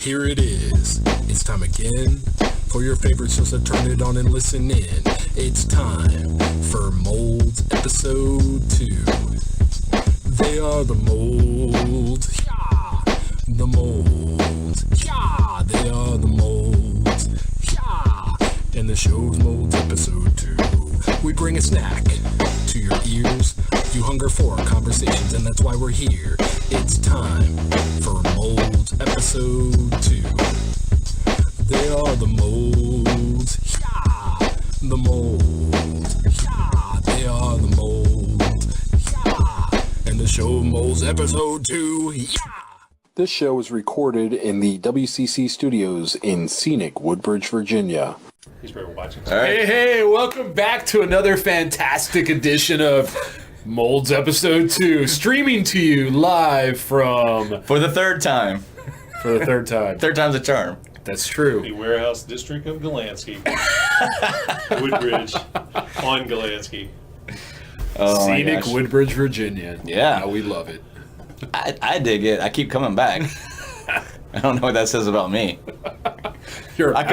Here it is. It's time again for your favorite shows to turn it on and listen in. It's time for MOLDS Episode 2. They are the MOLDS. Yeah. The MOLDS. Yeah. They are the MOLDS. Yeah. And the show's MOLDS Episode 2. We bring a snack to your ears. You hunger for conversations, and that's why we're here. It's time for MOLDS Episode 2. They are the MOLDS. Yeah. The MOLDS. Yeah. They are the MOLDS. Yeah. And the show MOLDS Episode 2. Yeah. This show was recorded in the WCC studios in scenic Woodbridge, Virginia. He's probably watching. All right. Hey, welcome back to another fantastic edition of MOLDS Episode 2, streaming to you live from... For the third time. For the third time. Third time's a charm. That's true. The warehouse district of Galansky. Woodbridge on Galansky. Oh Scenic Woodbridge, Virginia. Yeah. We love it. I dig it. I keep coming back. I don't know what that says about me. You're a I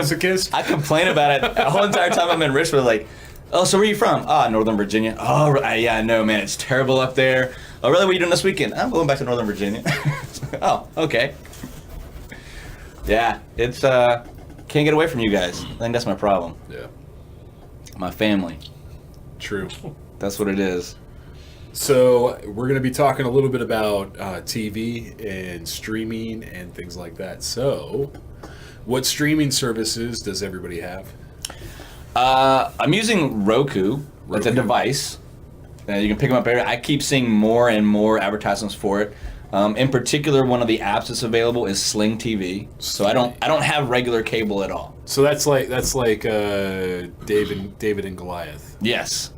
complain about it the whole entire time I'm in Richmond. Like, oh, so where are you from? Northern Virginia. Oh, yeah, I know, man. It's terrible up there. Oh, really? What are you doing this weekend? I'm going back to Northern Virginia. Oh, okay. Yeah, it's, can't get away from you guys. I think that's my problem. Yeah. My family. True. That's what it is. So we're going to be talking a little bit about TV and streaming and things like that. So what streaming services does everybody have? I'm using Roku. It's a device. You can pick them up everywhere. I keep seeing more and more advertisements for it. In particular, one of the apps that's available is Sling TV. So I don't have regular cable at all. So that's like David and Goliath. Yes.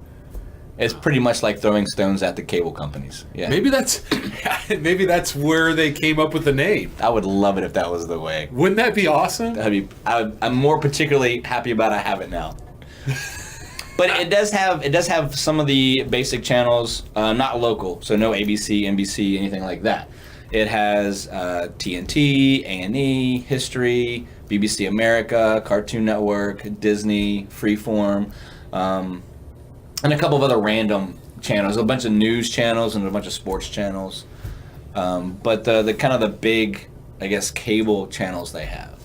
It's pretty much like throwing stones at the cable companies. Yeah. Maybe that's where they came up with the name. I would love it if that was the way. Wouldn't that be awesome? I'm more particularly happy about I have it now. But it does have some of the basic channels, not local, so no ABC, NBC, anything like that. It has TNT, A&E, History, BBC America, Cartoon Network, Disney, Freeform, and a couple of other random channels, a bunch of news channels and a bunch of sports channels. But the kind of the big, I guess, cable channels they have.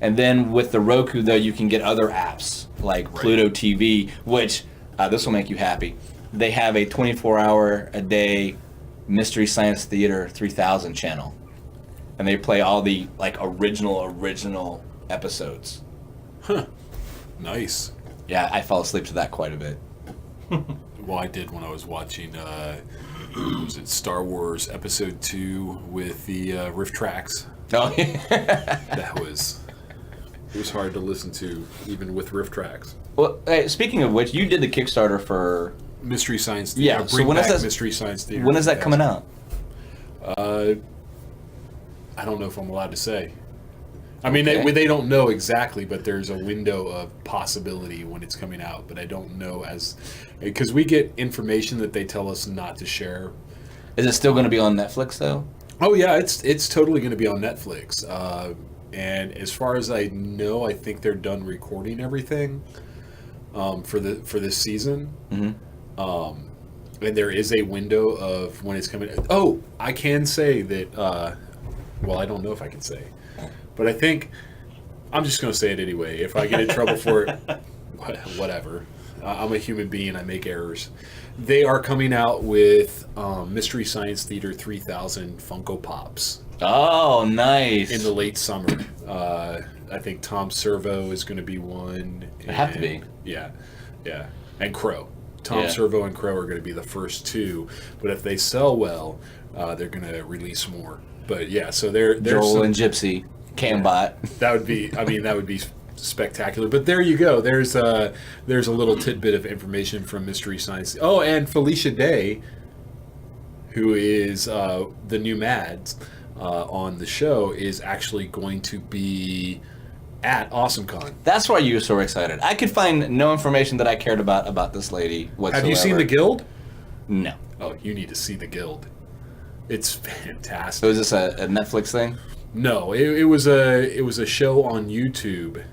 And then with the Roku, though, you can get other apps like Pluto TV, which, this will make you happy. They have a 24-hour-a-day Mystery Science Theater 3000 channel. And they play all the, like, original episodes. Huh. Nice. Yeah, I fall asleep to that quite a bit. Well, I did when I was watching, was it Star Wars Episode 2 with the riff tracks. Oh, yeah. It was hard to listen to, even with riff tracks. Well, hey, speaking of which, you did the Kickstarter for... Mystery Science Theater. Yeah, so when is that? Mystery Science Theater. When is that coming out? I don't know if I'm allowed to say. I mean, they don't know exactly, but there's a window of possibility when it's coming out. But I don't know because we get information that they tell us not to share. Is it still going to be on Netflix though? Oh yeah, it's totally going to be on Netflix. And as far as I know, I think they're done recording everything for this season. Mm-hmm. And there is a window of when it's coming. Oh, I can say that. Well, I don't know if I can say. But I think I'm just going to say it anyway. If I get in trouble for it, whatever. I'm a human being. I make errors. They are coming out with Mystery Science Theater 3000 Funko Pops. Oh, nice. In the late summer. I think Tom Servo is going to be one. It have to be. Yeah. And Crow. Tom Servo and Crow are going to be the first two. But if they sell well, they're going to release more. But yeah, so there's Joel and Gypsy. Cambot. That would be spectacular. But there you go. There's a little tidbit of information from Mystery Science. Oh, and Felicia Day, who is the new Mads on the show, is actually going to be at AwesomeCon. That's why you were so excited. I could find no information that I cared about this lady whatsoever. Have you seen the Guild? No. Oh, you need to see the Guild. It's fantastic. So is this a Netflix thing? No, it was a show on YouTube,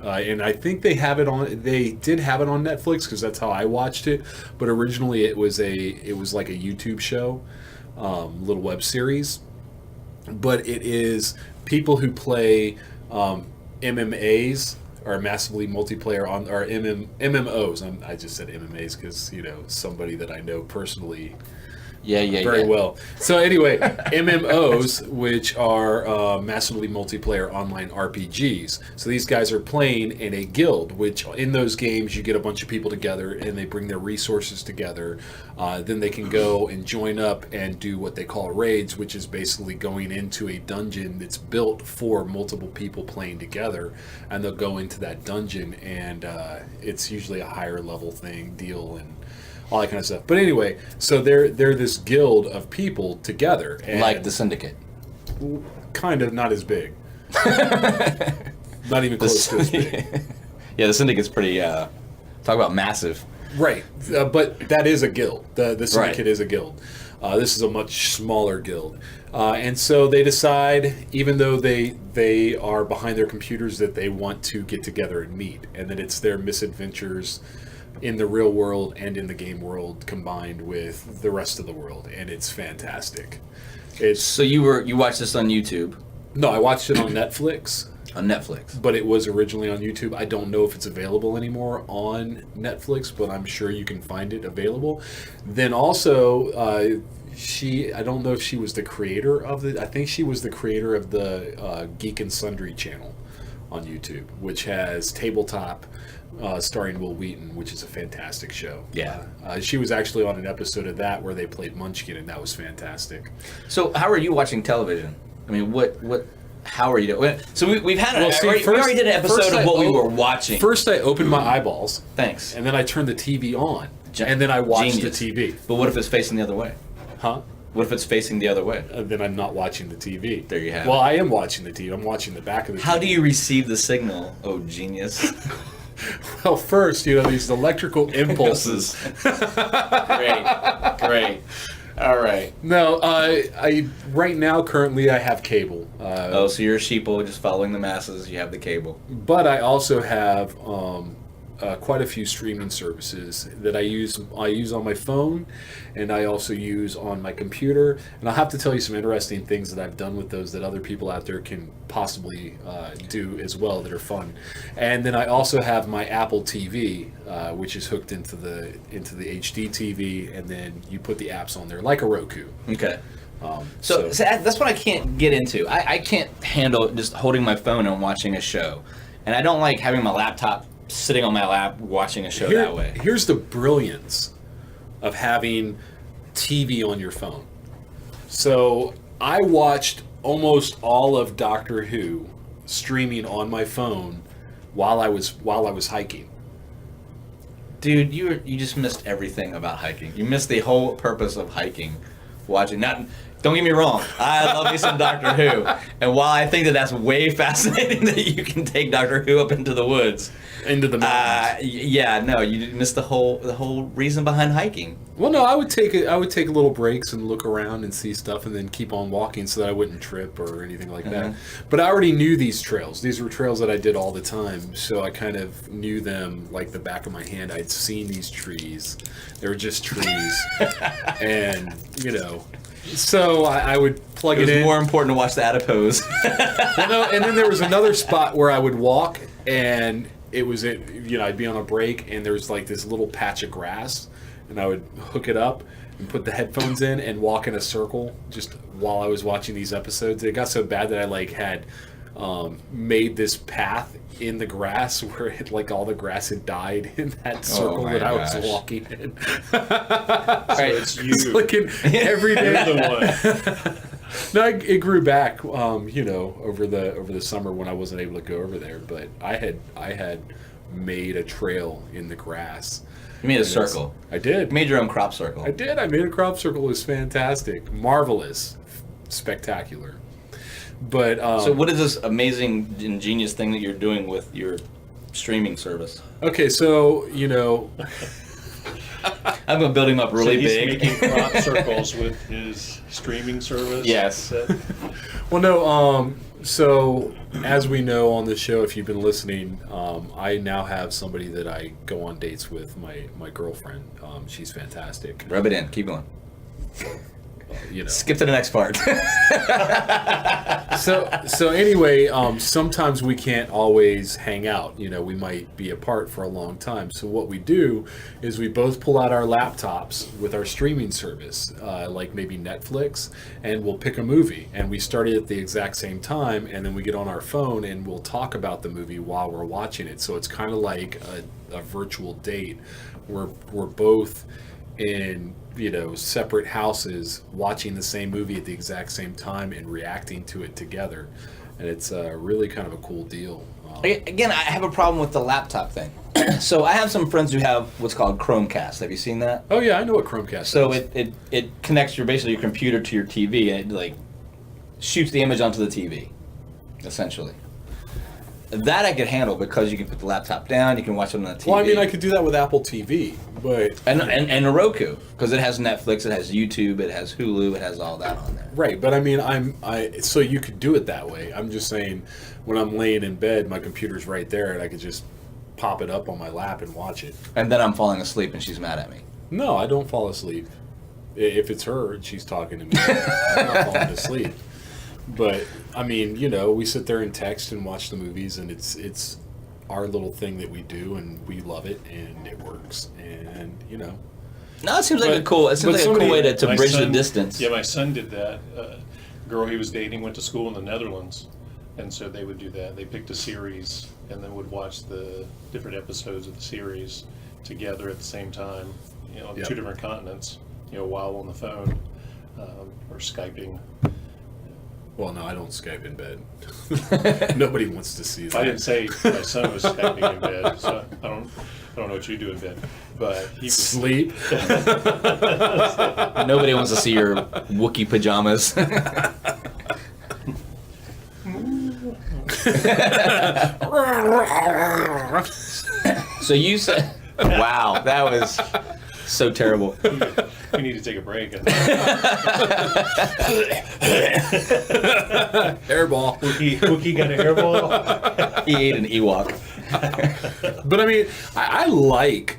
and I think they did have it on Netflix because that's how I watched it. But originally it was like a YouTube show, little web series. But it is people who play MMAs or massively multiplayer or MMOs. I just said MMAs because somebody that I know personally. Very well. So anyway, MMOs, which are massively multiplayer online RPGs. So these guys are playing in a guild, which in those games you get a bunch of people together and they bring their resources together. Then they can go and join up and do what they call raids, which is basically going into a dungeon that's built for multiple people playing together. And they'll go into that dungeon and it's usually a higher level deal and all that kind of stuff. But anyway, so they're this guild of people together. And like the Syndicate. Kind of, not as big. Not even close to as big. Yeah, the Syndicate's pretty, talk about massive. Right. But that is a guild. The Syndicate Right. is a guild. This is a much smaller guild. And so they decide, even though they are behind their computers, that they want to get together and meet. And that it's their misadventures in the real world and in the game world combined with the rest of the world, and it's fantastic. So you watched this on YouTube? No, I watched it on Netflix. On Netflix. But it was originally on YouTube. I don't know if it's available anymore on Netflix, but I'm sure you can find it available. Then also, I don't know if she was the creator of I think she was the creator of the Geek and Sundry channel on YouTube, which has Tabletop, starring Will Wheaton, which is a fantastic show. Yeah. She was actually on an episode of that where they played Munchkin, and that was fantastic. So how are you watching television? I mean, how are you doing? So we've had we already did an episode of what we were watching. First I opened my eyeballs. Thanks. And then I turned the TV on. And then I watched the TV. But what if it's facing the other way? Huh? What if it's facing the other way? Then I'm not watching the TV. There you have Well, it. I am watching the TV. I'm watching the back of the TV. How do you receive the signal? Oh, genius. Well, first, these electrical impulses. Great. All right. No, I right now, currently, I have cable. So you're a sheeple, just following the masses. You have the cable. But I also have quite a few streaming services that I use on my phone, and I also use on my computer. And I'll have to tell you some interesting things that I've done with those that other people out there can possibly do as well that are fun. And then I also have my Apple TV, which is hooked into the HD TV, and then you put the apps on there like a Roku. Okay. So that's what I can't get into. I can't handle just holding my phone and watching a show. And I don't like having my laptop sitting on my lap watching a show that way. Here's the brilliance of having TV on your phone. So I watched almost all of Doctor Who streaming on my phone while I was hiking. Dude, you just missed everything about hiking. You missed the whole purpose of hiking. Don't get me wrong, I love me some Doctor Who. And while I think that's way fascinating that you can take Doctor Who up into the woods, into the mountains. You missed the whole reason behind hiking. Well, no, I would take little breaks and look around and see stuff, and then keep on walking so that I wouldn't trip or anything like that. But I already knew these trails. These were trails that I did all the time, so I kind of knew them like the back of my hand. I'd seen these trees; they were just trees, and So I would plug it in. It was more important to watch the adipose. And then there was another spot where I would walk, and I'd be on a break, and there was like this little patch of grass, and I would hook it up and put the headphones in and walk in a circle just while I was watching these episodes. It got so bad that I had made this path in the grass where all the grass had died in that circle that I was walking in. So it's you. It's looking every day. You're the one. No, it grew back, over the summer when I wasn't able to go over there. But I had made a trail in the grass. You made a circle. I did. You made your own crop circle. I did. I made a crop circle. It was fantastic, marvelous, spectacular. But so what is this amazing, ingenious thing that you're doing with your streaming service? Okay, so I've been building up really he's big. making crop circles with his streaming service. Yes. Well, no. So, as we know on the show, if you've been listening, I now have somebody that I go on dates with, my girlfriend. She's fantastic. Rub it in. Keep going. You know. Skip to the next part. So anyway, sometimes we can't always hang out. You know, we might be apart for a long time. So what we do is we both pull out our laptops with our streaming service, like maybe Netflix, and we'll pick a movie. And we start it at the exact same time, and then we get on our phone and we'll talk about the movie while we're watching it. So it's kind of like a virtual date. We're both in, you know, separate houses watching the same movie at the exact same time and reacting to it together, and it's really kind of a cool deal. Again, I have a problem with the laptop thing. So I have some friends who have what's called Chromecast. Have you seen that? Oh yeah, I know what Chromecast So is. it connects basically your computer to your TV, and it like shoots the image onto the TV, essentially. That I could handle because you can put the laptop down, you can watch it on the TV. Well, I mean, I could do that with Apple TV, but and a Roku, because it has Netflix, it has YouTube, it has Hulu, it has all that on there. right. But I mean, so you could do it that way. I'm just saying, when I'm laying in bed, my computer's right there, and I could just pop it up on my lap and watch it. And then I'm falling asleep, and she's mad at me. No, I don't fall asleep. If it's her and she's talking to me, I'm not falling asleep. But I mean, you know, we sit there and text and watch the movies, and it's our little thing that we do, and we love it, and it works, and you know. No, it seems like a cool way to My bridge the son- distance. Yeah, my son did that. Girl he was dating went to school in the Netherlands, and so they would do that. They picked a series and then would watch the different episodes of the series together at the same time, you know, on Yep. two different continents, you know, while on the phone or Skyping. Well, no, I don't Skype in bed. Nobody wants to see that. I didn't say my son was Skyping in bed, so I don't know what you do in bed, but he was. Sleep. Nobody wants to see your Wookiee pajamas. So you said, wow, that was so terrible. We need to take a break. Hairball. Wookie got a hairball. He ate an Ewok. But I mean, I like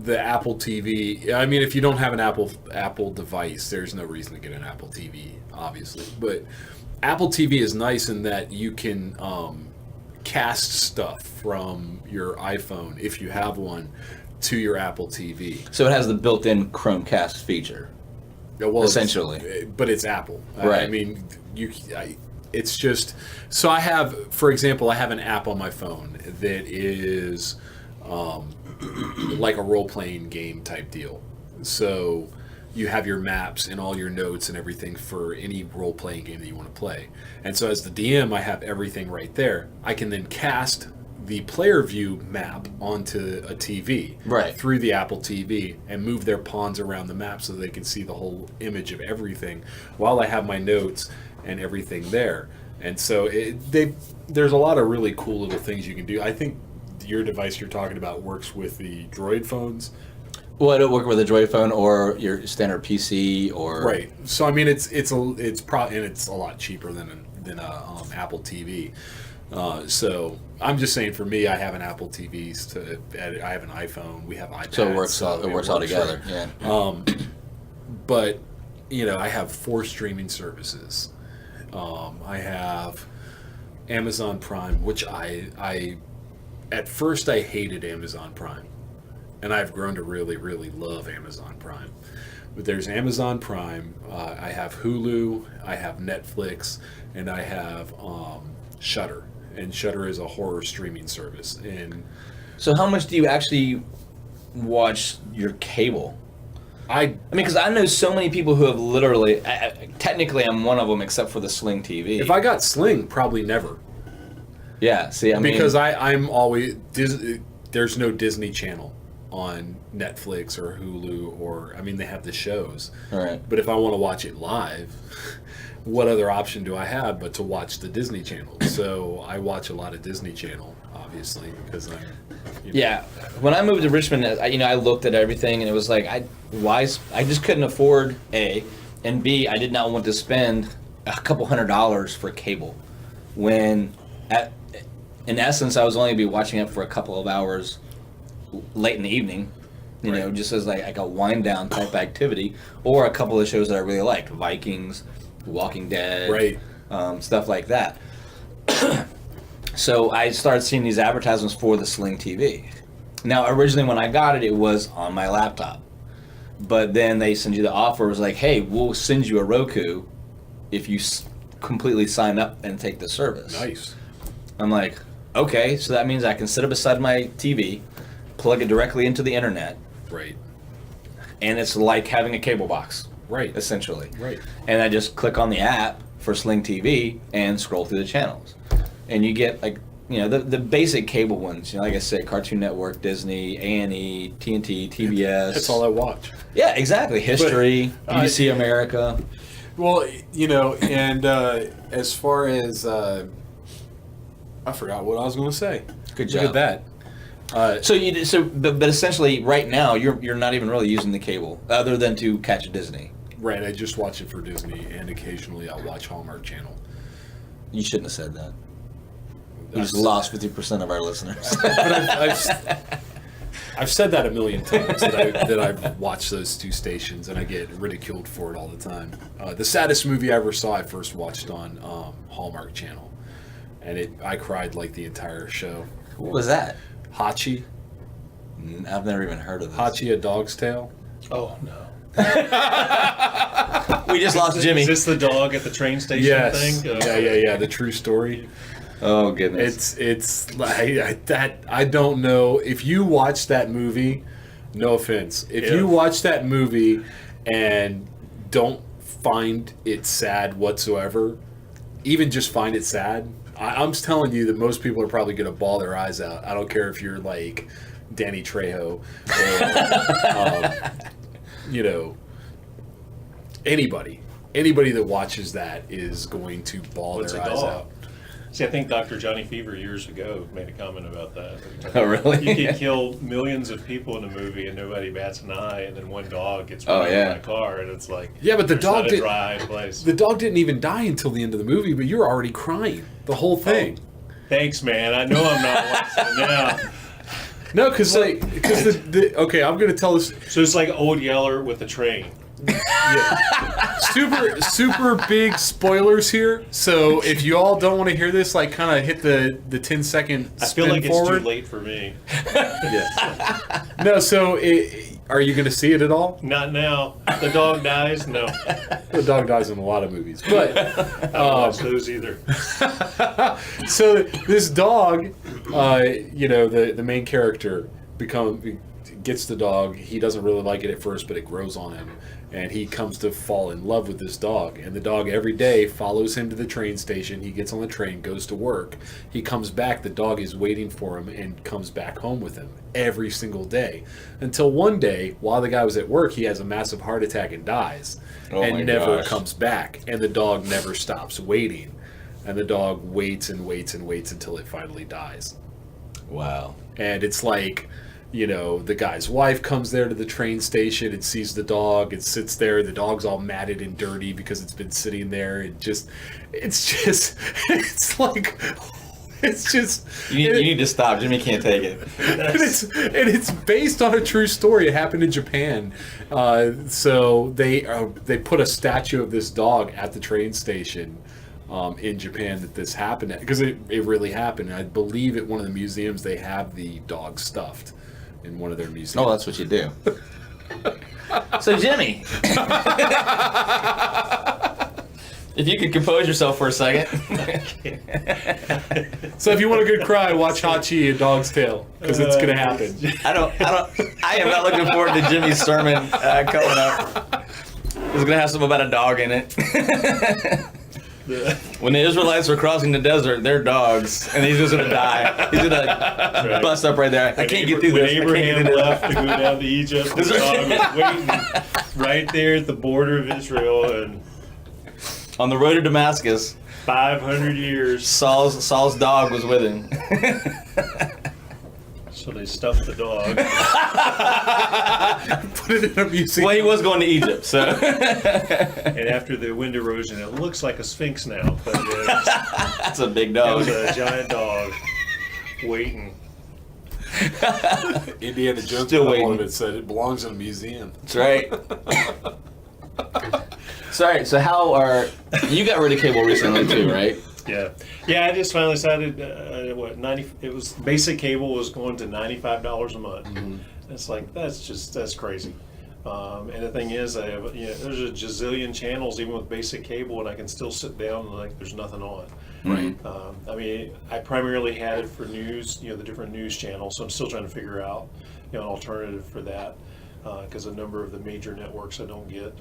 the Apple TV. I mean, if you don't have an Apple device, there's no reason to get an Apple TV, obviously. But Apple TV is nice in that you can cast stuff from your iPhone, if you have one, to your Apple TV. So it has the built-in Chromecast feature. Well, Essentially. but it's Apple. Right. I mean, it's just, so I have, for example, I have an app on my phone that is like a role-playing game type deal. So you have your maps and all your notes and everything for any role-playing game that you want to play. And so as the DM, I have everything right there. I can then cast the player view map onto a TV Right. through the Apple TV and move their pawns around the map so they can see the whole image of everything while I have my notes and everything there. And so there's a lot of really cool little things you can do. I think your device you're talking about works with the Droid phones. Well, it'll work with a Droid phone or your standard PC or Right. So I mean, it's probably, and it's a lot cheaper than a Apple TV. So I'm just saying, for me, I have an Apple TV. I have an iPhone. We have iPads. So it works all together. Right. Yeah. But you know, I have 4 streaming services. I have Amazon Prime, which I at first I hated Amazon Prime, and I've grown to really, really love Amazon Prime. But there's Amazon Prime. I have Hulu. I have Netflix, and I have Shudder. And Shudder is a horror streaming service. And So how much do you actually watch your cable? I mean, because I know so many people who have literally, technically I'm one of them except for the Sling TV. if I got Sling, probably never. Yeah, see, I mean. Because I'm always, there's no Disney Channel on Netflix or Hulu, or, I mean, they have the shows. All right. But if I want to watch it live, what other option do I have but to watch the Disney Channel? So I watch a lot of Disney Channel, obviously, because I'm, you know. Yeah, when I moved to Richmond, I looked at everything and it was like, I just couldn't afford A, and B, I did not want to spend a couple $100s for cable. when, in essence, I was only be watching it for a couple of hours late in the evening, you know, just as like a wind down type activity, or a couple of shows that I really liked, Vikings, Walking Dead, right, stuff like that. So I started seeing these advertisements for the Sling TV. Now, originally when I got it, it was on my laptop. But then they send you the offer. It was like, hey, we'll send you a Roku if you completely sign up and take the service. nice. I'm like, okay, so that means I can sit it beside my TV, plug it directly into the internet, Right, and it's like having a cable box, right, essentially. right. And I just click on the app for Sling TV and scroll through the channels. And you get, like, you know, the basic cable ones, you know, like I said, Cartoon Network, Disney, A&E, TNT, TBS. That's all I watch. Yeah, exactly. History, BBC America. Well, you know, and as far as I forgot what I was going to say. Good Look job. at that. But essentially, right now, you're not even really using the cable, other than to catch Disney. Right, I just watch it for Disney, and occasionally I'll watch Hallmark Channel. You shouldn't have said that. You just lost 50% of our listeners. But I've said that a million times that I've watched those two stations, and I get ridiculed for it all the time. The saddest movie I ever saw, I first watched on Hallmark Channel, and I cried like the entire show. What was that? Hachi. I've never even heard of this. Hachi, A Dog's Tale. Oh no. We just lost Jimmy. Is this the dog at the train station Yes. thing? Yeah. The true story. Oh goodness. It's like that. I don't know if you watch that movie. No offense. If you watch that movie and don't find it sad whatsoever, even just find it sad, I'm telling you that most people are probably going to bawl their eyes out. I don't care if you're like Danny Trejo or you know, anybody that watches that is going to bawl What's their a eyes dog? out. See, I think Dr. Johnny Fever years ago made a comment about that. Oh, really? You can kill millions of people in a movie and nobody bats an eye, and then one dog gets Oh, run over yeah. by a car, and it's like, Yeah, but the there's dog not a did- dry place. The dog didn't even die until the end of the movie, but you're already crying the whole thing. Thanks, man. I know I'm not watching it now. No, because okay, I'm gonna tell this So it's like Old Yeller with a train. super big spoilers here. So if you all don't want to hear this, like, kind of hit the 10-second I spin feel like forward. it's too late for me. No, so are you gonna see it at all? Not now. The dog dies? No. The dog dies in a lot of movies, but. I don't watch those either. So this dog, you know, the main character gets the dog. He doesn't really like it at first, but it grows on him, and he comes to fall in love with this dog. And the dog every day follows him to the train station. He gets on the train, goes to work. He comes back. The dog is waiting for him and comes back home with him every single day, until one day, while the guy was at work, he has a massive heart attack and dies, Oh my and never gosh. comes back. And the dog never stops waiting. And the dog waits and waits and waits until it finally dies. Wow. And it's like, you know, the guy's wife comes there to the train station and sees the dog and sits there. The dog's all matted and dirty because it's been sitting there. It's like, it's just. You need to stop. Jimmy can't take it. And it's based on a true story. It happened in Japan. So they put a statue of this dog at the train station in Japan that this happened at, because it really happened. And I believe at one of the museums they have the dog stuffed in one of their museums. Oh, that's what you do. So, Jimmy, if you could compose yourself for a second. So if you want a good cry, watch Hachi, A Dog's Tale, because it's gonna happen. I am not looking forward to Jimmy's sermon coming up. It's gonna have something about a dog in it. When the Israelites were crossing the desert, they're dogs, and he's just gonna die. He's gonna bust up right there. I can't get through When this. I can't Abraham get through left to go down to Egypt, the dog was waiting right there at the border of Israel, and On the road to Damascus, 500 years. Saul's dog was with him. So they stuffed the dog. Put it in a museum. Well, he was going to Egypt, so. And after the wind erosion, it looks like a sphinx now. But That's a big it dog. was a giant dog waiting. Indiana Jones Still one waiting. of it said it belongs in a museum. That's right. Sorry, so how are. You got rid of cable recently, too, right? Yeah, yeah. I just finally decided what 90. It was basic cable was going to $95 a month. It's like that's crazy. And the thing is, I have there's a gazillion channels even with basic cable, and I can still sit down and like there's nothing on. Right. I mean, I primarily had it for news, the different news channels. So I'm still trying to figure out an alternative for that because a number of the major networks I don't get.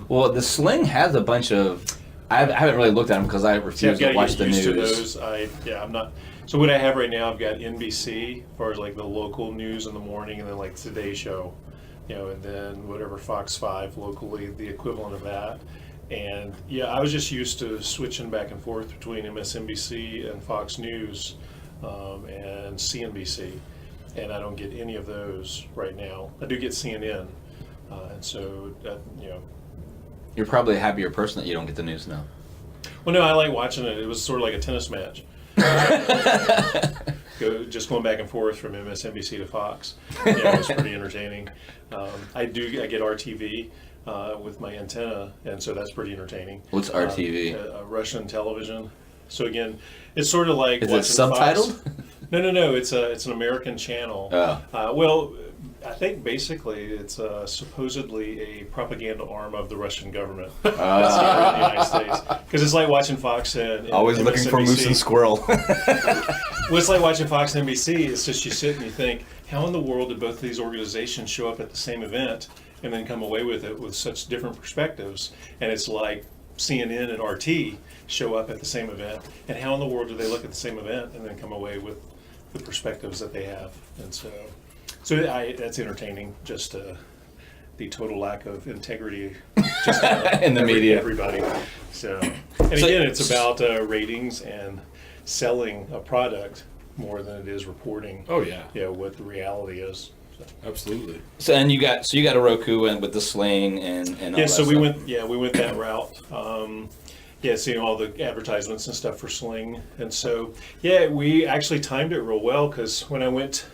Well, the Sling has a bunch of. I haven't really looked at them because I See, refuse I've got to to watch get the used news. to those. I'm not. So what I have right now, I've got NBC as far as like the local news in the morning, and then like Today Show, and then whatever Fox 5 locally, the equivalent of that. And yeah, I was just used to switching back and forth between MSNBC and Fox News and CNBC, and I don't get any of those right now. I do get CNN, and so You're probably a happier person that you don't get the news now. Well, no, I like watching it. It was sort of like a tennis match. Just going back and forth from MSNBC to Fox. It was pretty entertaining. I get RTV with my antenna, and so that's pretty entertaining. What's RTV? Russian television. So again, it's sort of like Is it watching subtitled? Fox. No. It's an American channel. Oh. Well, I think basically it's supposedly a propaganda arm of the Russian government. That's the United States. Because it's like watching Fox and Always looking for moose and squirrel. Well, it's like watching Fox and NBC. It's just you sit and you think, how in the world did both of these organizations show up at the same event and then come away with it with such different perspectives? And it's like CNN and RT show up at the same event, and how in the world do they look at the same event and then come away with the perspectives that they have? And so that's entertaining. Just the total lack of integrity just In the media. everybody. So, and again, it's about ratings and selling a product more than it is reporting. Oh yeah. What the reality is. So. Absolutely. So you got a Roku and with the Sling and all Yeah, that so stuff. we went that route. Seeing all the advertisements and stuff for Sling, and so we actually timed it real well because when I went,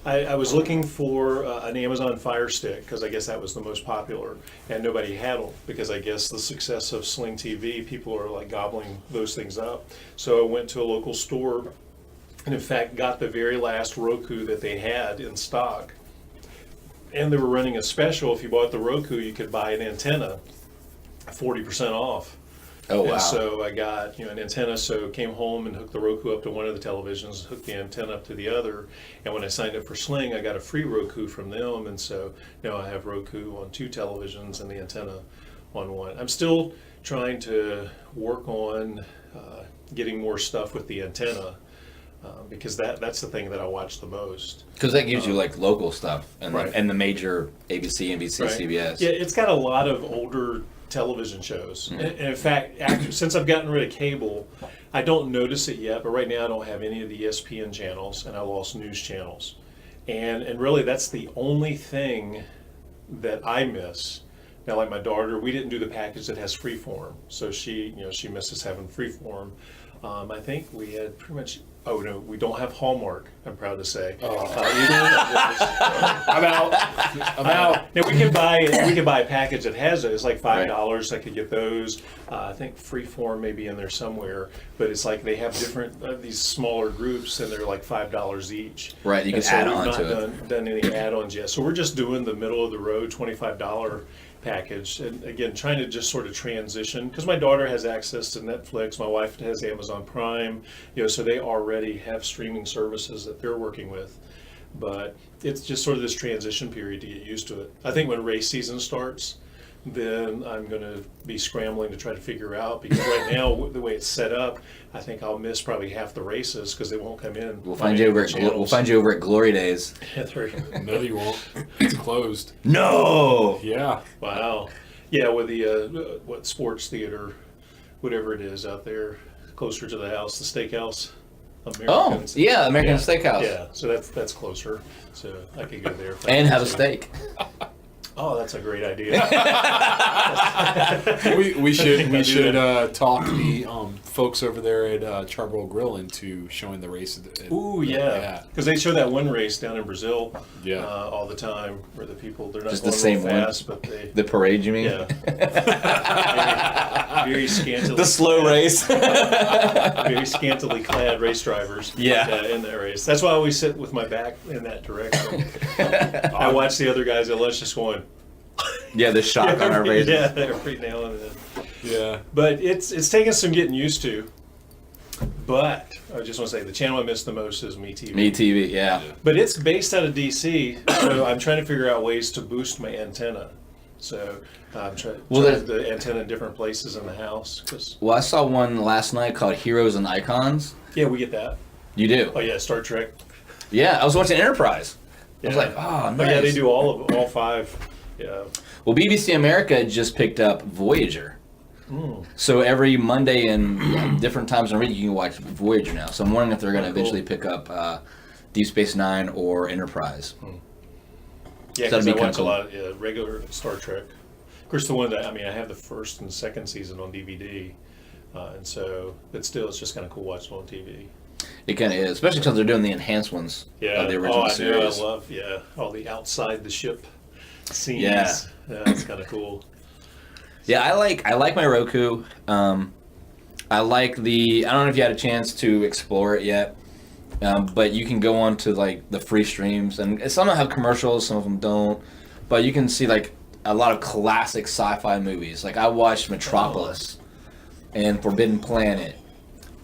I was looking for an Amazon Fire Stick because I guess that was the most popular, and nobody had them because I guess the success of Sling TV, people are like gobbling those things up. So I went to a local store, and in fact got the very last Roku that they had in stock. And they were running a special. If you bought the Roku, you could buy an antenna, 40% off. Oh, wow. And so I got an antenna. So came home and hooked the Roku up to one of the televisions, hooked the antenna up to the other. And when I signed up for Sling, I got a free Roku from them. And so now I have Roku on 2 televisions and the antenna on 1. I'm still trying to work on getting more stuff with the antenna. Because that's the thing that I watch the most. Because that gives you like local stuff and Right. and the major ABC, NBC, Right. CBS. Yeah, it's got a lot of older television shows. And in fact, since I've gotten rid of cable, I don't notice it yet, but right now I don't have any of the ESPN channels, and I lost news channels. And really that's the only thing that I miss. Now, like my daughter, we didn't do the package that has freeform, so she misses having freeform. I think we had pretty much. Oh no, we don't have Hallmark. I'm proud to say. I'm out. Now we could buy a package that has it. It's like $5. I could get those. I think Freeform may be in there somewhere, but it's like they have different these smaller groups, and they're like $5 each. Right, you can And so add we've on not to it. done any add-ons yet. So we're just doing the middle of the road $25 package, and again trying to just sort of transition because my daughter has access to Netflix, my wife has Amazon Prime, so they already have streaming services that they're working with, but it's just sort of this transition period to get used to it. I think when race season starts, then I'm going to be scrambling to try to figure out, because right now the way it's set up, I think I'll miss probably half the races because they won't come in. We'll find you over at Glory Days. No, you won't. It's closed. No. Yeah. Wow. Yeah, with the sports theater, whatever it is out there, closer to the house, the steakhouse. Americans. yeah, American Steakhouse. Yeah, so that's closer. So I could go there. And have a steak. Oh, that's a great idea. we I should do talk the folks over there at Charbroil Grill into showing the race. Ooh, yeah. Because they show that one race down in Brazil Yeah. All the time where the people, they're not Just going the same real one. fast, but they... The parade, you mean? Yeah. very scantily... The slow race. Very scantily clad race drivers. Yeah. In that race. That's why I always sit with my back in that direction. I watch the other guys at lunch just going... Yeah, the shock on our face. Yeah, every now and then. Yeah. But it's taken some getting used to. But I just want to say the channel I miss the most is MeTV. MeTV, yeah. But it's based out of DC, so I'm trying to figure out ways to boost my antenna. So I'm trying the antenna in different places in the house. Well, I saw one last night called Heroes and Icons. Yeah, we get that. You do? Oh yeah, Star Trek. Yeah, I was watching Enterprise. I was Yeah. like, oh, nice. Oh yeah, they do all five. Yeah. Well, BBC America just picked up Voyager. So every Monday and different times in the week you can watch Voyager now. So I'm wondering if they're going to eventually pick up Deep Space Nine or Enterprise. Yeah, So that'd because be I kinda watch cool. a lot of regular Star Trek. Of course, the one that I have the first and second season on DVD, and so but still, it's just kind of cool watching on TV. It kind of is, especially because they're doing the enhanced ones Yeah. of the original I series. do. I love all the outside the ship scenes. Yeah. Yeah, it's kind of cool. Yeah, I like my Roku. I like I don't know if you had a chance to explore it yet, but you can go on to like the free streams, and some of them have commercials, some of them don't. But you can see like a lot of classic sci-fi movies. Like I watched Metropolis and Forbidden Planet,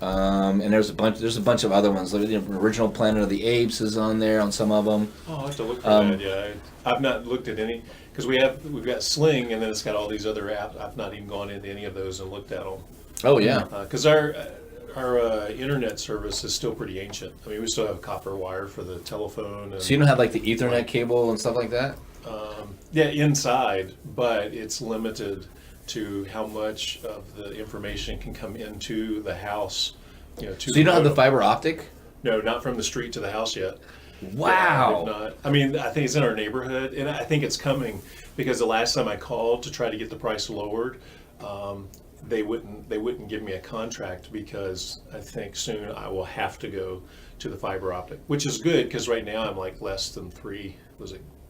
and there's a bunch of other ones. Like, the original Planet of the Apes is on there on some of them. Oh, I have to look for that. Yeah, I've not looked at any because we've got Sling, and then it's got all these other apps. I've not even gone into any of those and looked at them. Oh yeah. Because our internet service is still pretty ancient. I mean, we still have copper wire for the telephone. And, So you don't have like the Ethernet cable and stuff like that? yeah, inside, but it's limited to how much of the information can come into the house. To So you don't have the modem. fiber optic? No, not from the street to the house yet. Wow. Yeah, not. I mean, I think it's in our neighborhood, and I think it's coming because the last time I called to try to get the price lowered, they wouldn't give me a contract because I think soon I will have to go to the fiber optic, which is good because right now I'm like less than 3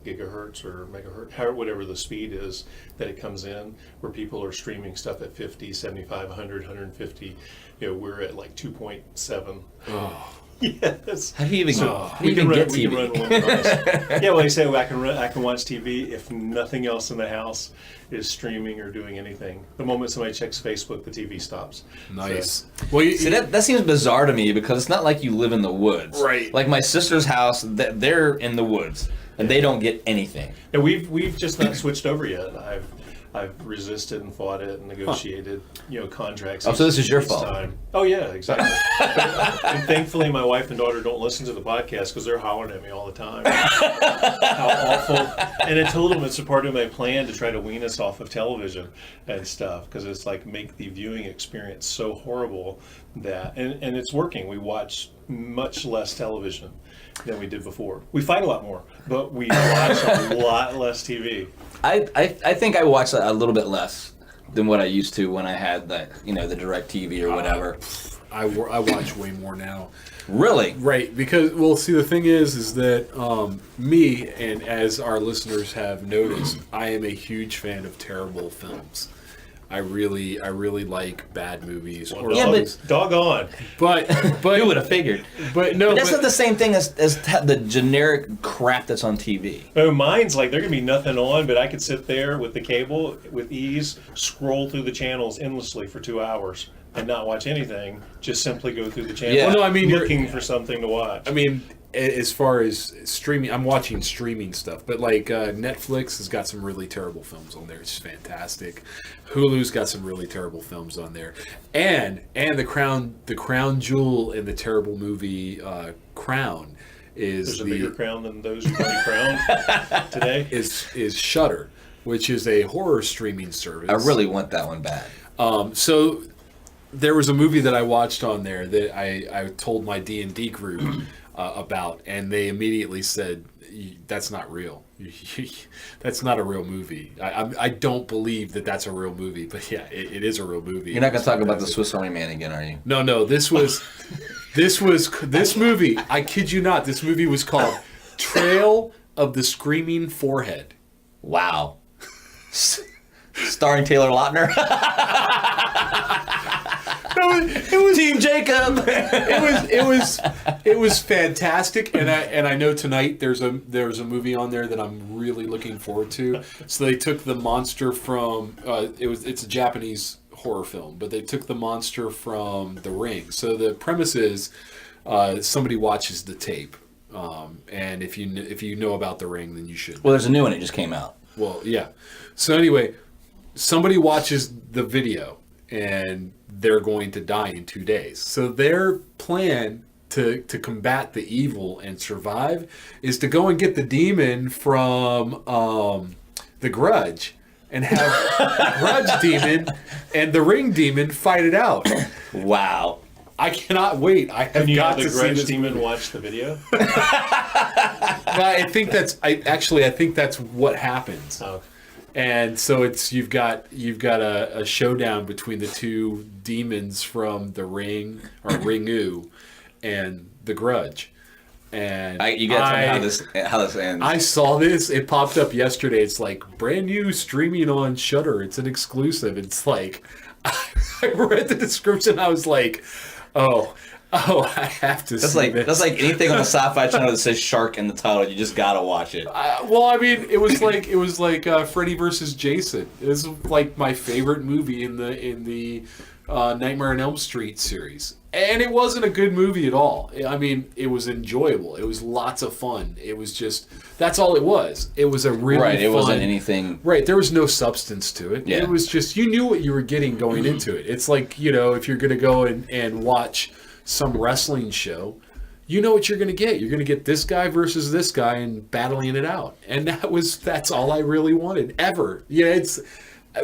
gigahertz or megahertz, whatever the speed is that it comes in, where people are streaming stuff at 50, 75, 100, 150. We're at like 2.7. Oh. Yes. How do you even, how do you We can even run, get we can TV? run one price. Yeah, well, I say I can watch TV if nothing else in the house is streaming or doing anything. The moment somebody checks Facebook, the TV stops. Nice. So, Well, See, that seems bizarre to me because it's not like you live in the woods. Right. Like my sister's house, they're in the woods and they don't get anything. and we've just not switched over yet. I've resisted and fought it and negotiated, contracts. Oh, so this is your each fault. time. Oh yeah, exactly. And thankfully, my wife and daughter don't listen to the podcast because they're hollering at me all the time. How awful! And I told them it's a part of my plan to try to wean us off of television and stuff because it's like make the viewing experience so horrible that, and it's working. We watch much less television than we did before. We fight a lot more, but we watch a lot less TV. I think I watch a little bit less than what I used to when I had the direct TV or whatever. I watch way more now. Really? Right, because, well, see, the thing is that me, and as our listeners have noticed, I am a huge fan of terrible films. I really like bad movies. Well, Yeah, but- doggone. but Who would have figured? but no, But that's but- not the same thing as the generic crap that's on TV. Oh, mine's like there can be nothing on, but I could sit there with the cable with ease, scroll through the channels endlessly for 2 hours and not watch anything. Just simply go through the channels. Yeah. Well, no, I mean, looking for something to watch. I mean, as far as streaming, I'm watching streaming stuff, but like Netflix has got some really terrible films on there. It's fantastic. Hulu's got some really terrible films on there, and the crown jewel in the terrible movie Crown is There's a bigger crown than those who can be crowned today. is Shudder, which is a horror streaming service. I really want that one bad. So there was a movie that I watched on there that I told my D&D group about, and they immediately said, that's not real. That's not a real movie. I don't believe that that's a real movie, but yeah, it is a real movie. You're not going to talk about the Swiss Army Man again, are you? No, this movie, I kid you not, this movie was called Trail of the Screaming Forehead. Wow. Starring Taylor Lautner. It was Team Jacob. it was fantastic, and I know tonight there's a movie on there that I'm really looking forward to. So they took the monster from it's a Japanese horror film, but they took the monster from The Ring. So the premise is somebody watches the tape, and if you know about The Ring, then you should. Well, there's a new one. It just came out. Well, yeah. So anyway, somebody watches the video, and they're going to die in 2 days. So their plan to combat the evil and survive is to go and get the demon from The Grudge and have the Grudge demon and the Ring demon fight it out. Wow. I cannot wait. I have Can you got have to the see Grudge this demon movie. watch the video? I think that's what happens. Oh. And so you've got a showdown between the two demons from The Ring or Ringu and The Grudge. And You got to tell me how this ends. I saw this. It popped up yesterday. It's like brand new streaming on Shudder. It's an exclusive. It's like I read the description. I was like, oh, I have to see this. That's like anything on the Sci-Fi Channel that says shark in the title. You just gotta watch it. Well, I mean, it was like Freddy versus Jason. It was like my favorite movie in the Nightmare on Elm Street series, and it wasn't a good movie at all. I mean, it was enjoyable. It was lots of fun. It was just that's all it was. It was a really Right. It fun, wasn't anything. Right, there was no substance to it. Yeah. It was just you knew what you were getting going into it. It's like if you're going to go and watch some wrestling show, you know what you're going to get. You're going to get this guy versus this guy and battling it out. And that's all I really wanted ever. Yeah,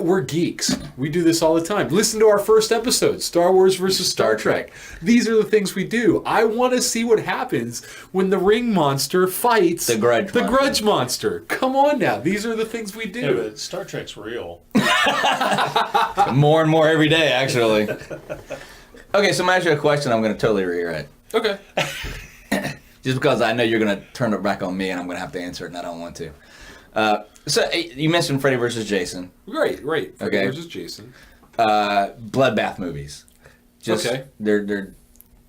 we're geeks. We do this all the time. Listen to our first episode, Star Wars versus Star Trek. These are the things we do. I want to see what happens when the Ring monster fights The Grudge monster. Come on now. These are the things we do. Yeah, but Star Trek's real. More and more every day, actually. Okay, so I'm going to ask you a question I'm going to totally regret. Okay. Just because I know you're going to turn it back on me and I'm going to have to answer it and I don't want to. So you mentioned Freddy versus Jason. Right. Freddy Okay. versus Jason. Bloodbath movies. Okay. They're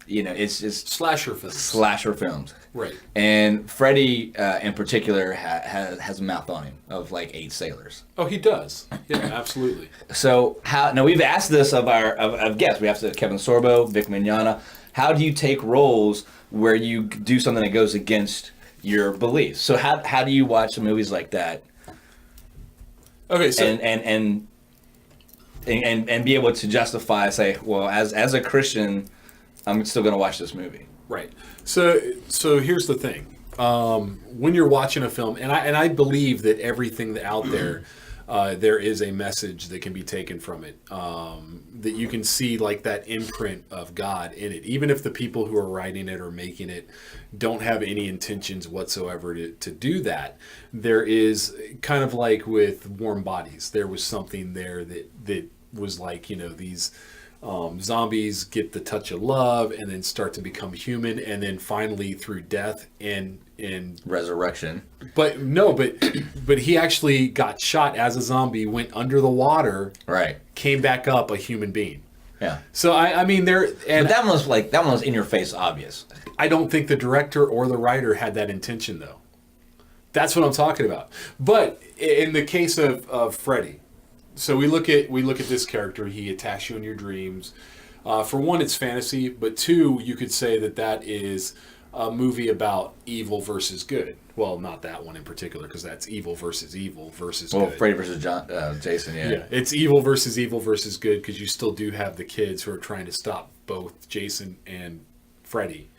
it's just Slasher films. slasher films. Right. And Freddy, in particular, has a mouth on him of like 8 sailors. Oh, he does. Yeah, absolutely. So now we've asked this of our guests. We asked Kevin Sorbo, Vic Mignogna. How do you take roles where you do something that goes against your beliefs? So how do you watch some movies like that? Okay, so and be able to justify, say, well, as a Christian, I'm still going to watch this movie. right. So here's the thing. When you're watching a film, and I believe that everything out there, there is a message that can be taken from it. That you can see like that imprint of God in it, even if the people who are writing it or making it don't have any intentions whatsoever to do that. There is kind of like with Warm Bodies, there was something there that was like, these zombies get the touch of love and then start to become human, and then finally through death and Resurrection. but he actually got shot as a zombie, went under the water, Right. came back up a human being. Yeah. So I mean there, and But that one was in your face obvious. I don't think the director or the writer had that intention though. That's what I'm talking about. But in the case of Freddy, so we look at this character. He attacks you in your dreams. For one, it's fantasy, but two, you could say that is a movie about evil versus good. Well, not that one in particular, because that's evil versus Well, good. Freddy versus Jason, yeah. Yeah, it's evil versus good, because you still do have the kids who are trying to stop both Jason and Freddy.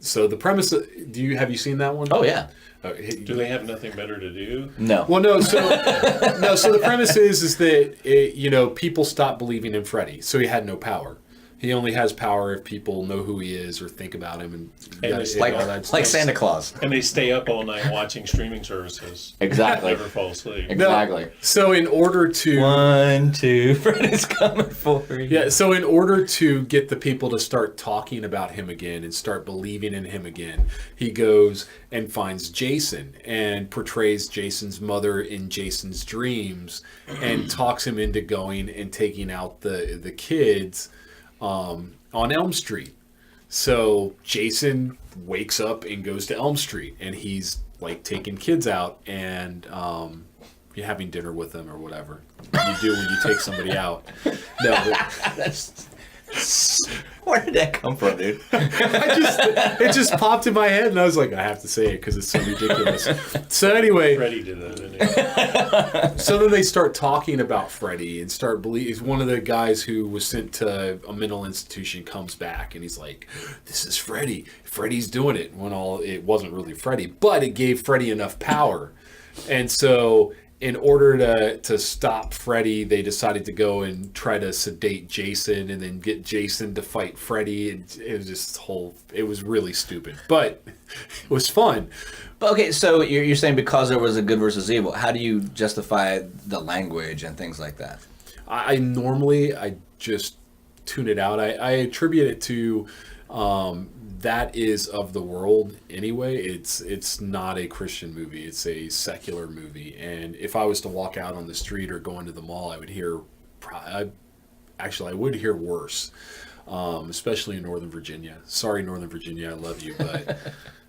So the premise, have you seen that one? Oh, yeah. Do they have nothing better to do? No. Well, no. So the premise is that people stopped believing in Freddy, so he had no power. He only has power if people know who he is or think about him and it's Like, all that like stuff. Santa Claus. And they stay up all night watching streaming services. Exactly. Never fall asleep. Exactly. So in order to 1, 2, Freddy's coming for you. Yeah, so in order to get the people to start talking about him again and start believing in him again, he goes and finds Jason and portrays Jason's mother in Jason's dreams and talks him into going and taking out the kids on Elm Street. So Jason wakes up and goes to Elm Street, and he's like taking kids out and you're having dinner with them or whatever you do when you take somebody out. No, That's, where did that come from, dude? it just popped in my head, and I was like, I have to say it because it's so ridiculous. So anyway, Freddie did that, didn't he? so then they start talking about Freddie and start believing. One of the guys who was sent to a mental institution comes back, and he's like, "This is Freddie. Freddie's doing it." When all it wasn't really Freddie, but it gave Freddie enough power, and so. In order to stop Freddy, they decided to go and try to sedate Jason and then get Jason to fight Freddy. And it was just it was really stupid, but it was fun. But okay, so you're saying because there was a good versus evil, how do you justify the language and things like that? I normally just tune it out. I attribute it to that is of the world anyway. It's not a Christian movie. It's a secular movie. And if I was to walk out on the street or go into the mall, I would hear, I would hear worse, especially in Northern Virginia. Sorry, Northern Virginia, I love you, but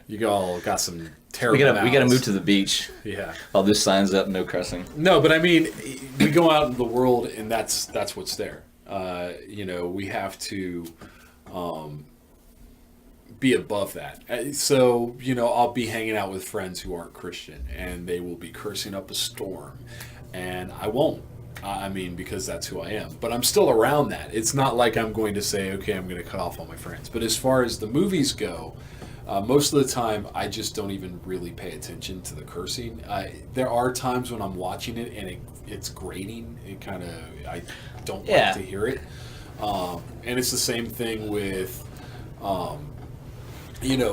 you all got some terrible. We gotta move to the beach. Yeah. All this signs up, no cussing. No, but I mean, we go out in the world, and that's what's there. We have to. Be above that. So, I'll be hanging out with friends who aren't Christian, and they will be cursing up a storm, and I won't. Because that's who I am. But I'm still around that. It's not like I'm going to say, okay, I'm going to cut off all my friends. But as far as the movies go, most of the time, I just don't even really pay attention to the cursing. There are times when I'm watching it, and it's grating. I don't like to hear it. And it's the same thing with...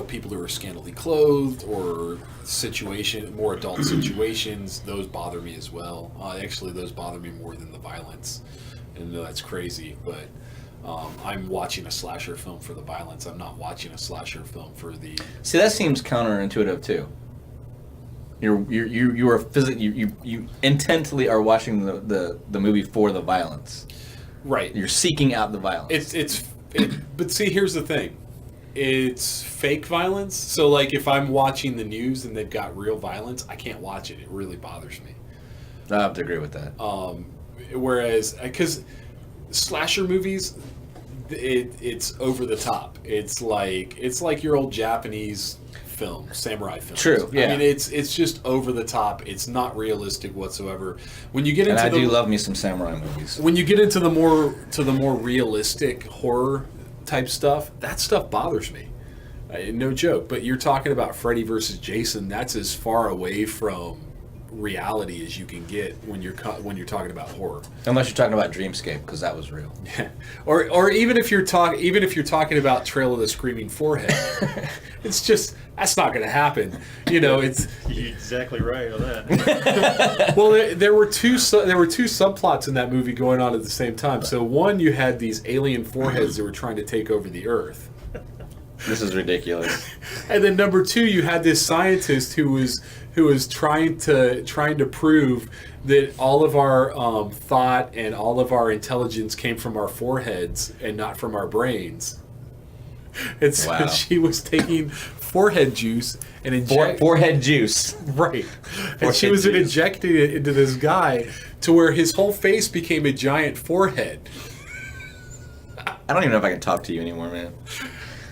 people who are scantily clothed or more adult situations, those bother me as well. Actually, those bother me more than the violence. And that's crazy, but I'm watching a slasher film for the violence. I'm not watching a slasher film for the... See, that seems counterintuitive too. You are you intently are watching the movie for the violence. Right. You're seeking out the violence. But see, here's the thing. It's fake violence. So, like, if I'm watching the news and they've got real violence, I can't watch it. It really bothers me. I have to agree with that. Whereas, because slasher movies, it's over the top. It's like your old Japanese film, samurai film. True. Yeah. I mean, it's just over the top. It's not realistic whatsoever. When you get into I do love me some samurai movies. When you get into the more realistic horror type stuff, that stuff bothers me. No joke. But you're talking about Freddy versus Jason. That's as far away from reality as you can get when you're talking about horror. Unless you're talking about Dreamscape, because that was real. Yeah. Or even if you're talking about Trail of the Screaming Forehead, it's just that's not going to happen. It's You're exactly right on that. well, there were two subplots in that movie going on at the same time. So one, you had these alien foreheads that were trying to take over the Earth. This is ridiculous. And then number two, you had this scientist who was trying to prove that all of our thought and all of our intelligence came from our foreheads and not from our brains. And so Wow. she was taking forehead juice and Forehead juice. right, and she Forehead was juice. injecting it into this guy to where his whole face became a giant forehead. I don't even know if I can talk to you anymore, man.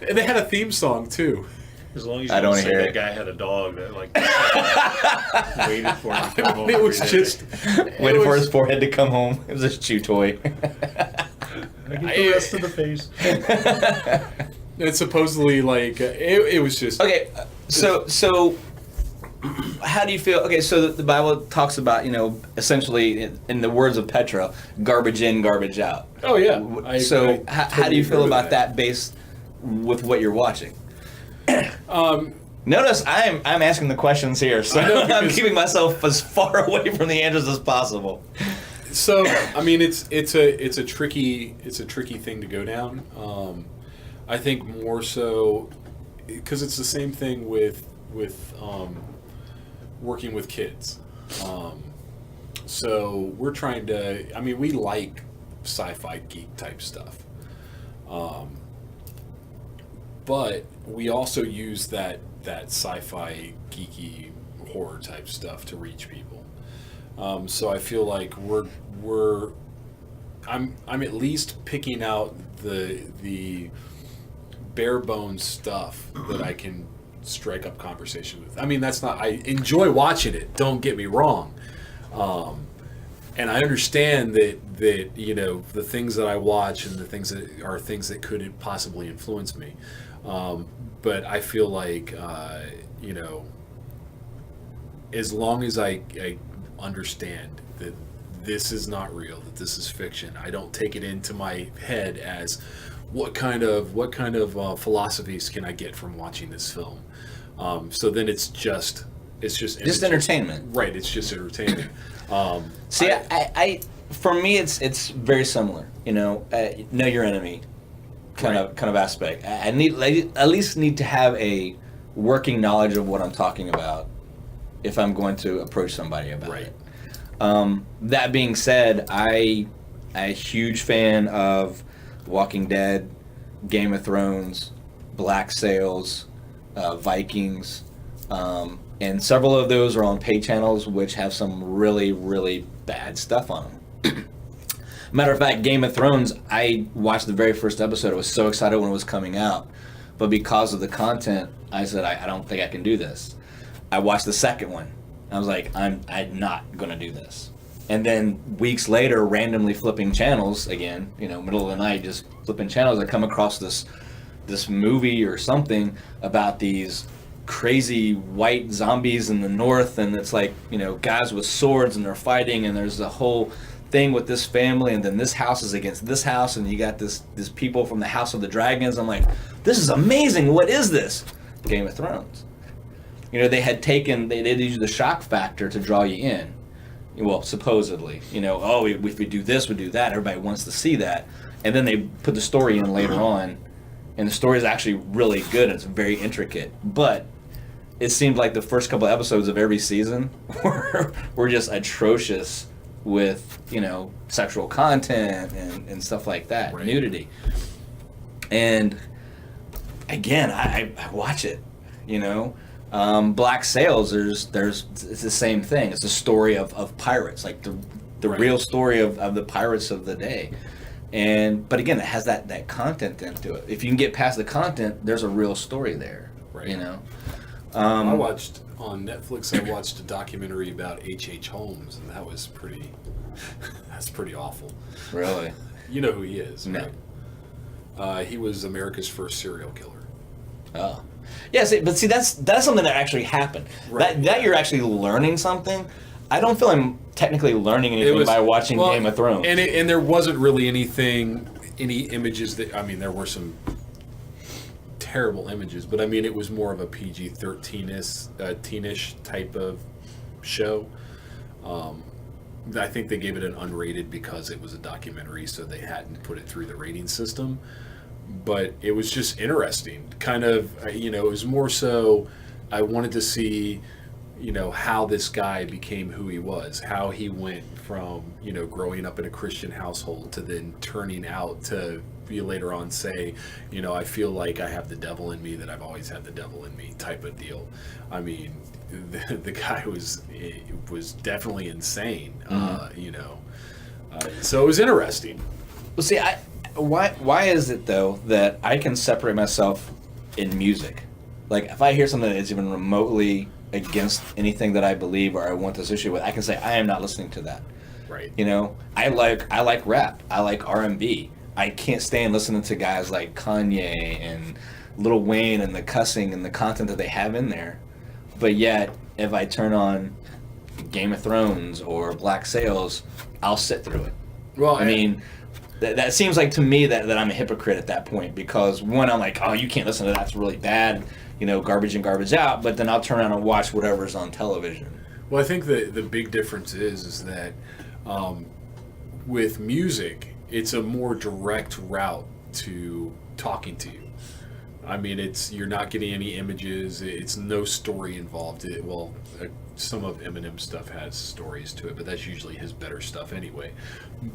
And they had a theme song too. As long as you I don't don't say hear that it. guy had a dog that waited for him to come home. It was every day. just Waiting for his forehead to come home. It was a chew toy. I get the rest of the face. And supposedly, it was just Okay, so how do you feel? Okay, so the Bible talks about, essentially, in the words of Petra, garbage in, garbage out. Oh yeah. How do you feel about that based with what you're watching? Notice I'm asking the questions here, so I'm keeping myself as far away from the answers as possible. So I mean, it's a tricky thing to go down. I think more so because it's the same thing with working with kids. So we're trying to. I mean, we like sci-fi geek type stuff, but we also use that sci-fi geeky horror type stuff to reach people. So I feel like I'm at least picking out the bare bones stuff that I can strike up conversation with. I mean, I enjoy watching it, don't get me wrong. And I understand that the things that I watch and the things that could possibly influence me. But I feel like, as long as I understand that this is not real, that this is fiction, I don't take it into my head as what kind of philosophies can I get from watching this film. So then it's just entertainment, right? It's just entertainment. See, I for me, it's very similar. Know your enemy, kind of aspect. I at least need to have a working knowledge of what I'm talking about if I'm going to approach somebody about it. That being said, I'm a huge fan of Walking Dead, Game of Thrones, Black Sails, Vikings, and several of those are on pay channels which have some really, really bad stuff on them. Matter of fact, Game of Thrones, I watched the very first episode. I was so excited when it was coming out, but because of the content, I said, I don't think I can do this. I watched the second one. I was like, I'm not going to do this. And then weeks later, randomly flipping channels again, middle of the night, just flipping channels, I come across this movie or something about these crazy white zombies in the north, and it's like, guys with swords and they're fighting, and there's a whole thing with this family, and then this house is against this house, and you got this people from the House of the Dragons. I'm like, this is amazing. What is this? Game of Thrones. They had used the shock factor to draw you in. Well, supposedly, if we do this, we do that. Everybody wants to see that. And then they put the story in later on, and the story is actually really good. And it's very intricate. But it seemed like the first couple episodes of every season were just atrocious with, sexual content and stuff like that, right. Nudity. And again, I watch it, Black Sails, it's the same thing. It's a story of pirates, like the right. real story of the pirates of the day. But again, it has that content into it. If you can get past the content, there's a real story there, right. I watched on Netflix, I watched a documentary about H.H. Holmes, and that was that's pretty awful. Really? You know who he is, no. Right? He was America's first serial killer. Oh. Yeah, but that's something that actually happened. Right. That you're actually learning something. I don't feel I'm technically learning anything by watching Game of Thrones. And there wasn't really any images there were some terrible images, but it was more of a PG-13-ish type of show. I think they gave it an unrated because it was a documentary, so they hadn't put it through the rating system. But it was just interesting. Kind of, it was more so I wanted to see, how this guy became who he was, how he went from, growing up in a Christian household to then turning out to be later on say, I feel like I have the devil in me, that I've always had the devil in me type of deal. The guy was definitely insane, so it was interesting. Well, see, why is it though that I can separate myself in music? Like if I hear something that's even remotely against anything that I believe or I want to associate with, I can say I am not listening to that. Right. I like rap. I like R&B. I can't stand listening to guys like Kanye and Lil Wayne and the cussing and the content that they have in there. But yet if I turn on Game of Thrones or Black Sails, I'll sit through it. Well, I mean, that seems like to me that I'm a hypocrite at that point, because one, I'm like, oh, you can't listen to that, it's really bad, garbage in, garbage out, but then I'll turn around and watch whatever's on television. Well, I think the big difference is that with music, it's a more direct route to talking to you. I mean, you're not getting any images. It's no story involved. Some of Eminem's stuff has stories to it, but that's usually his better stuff anyway.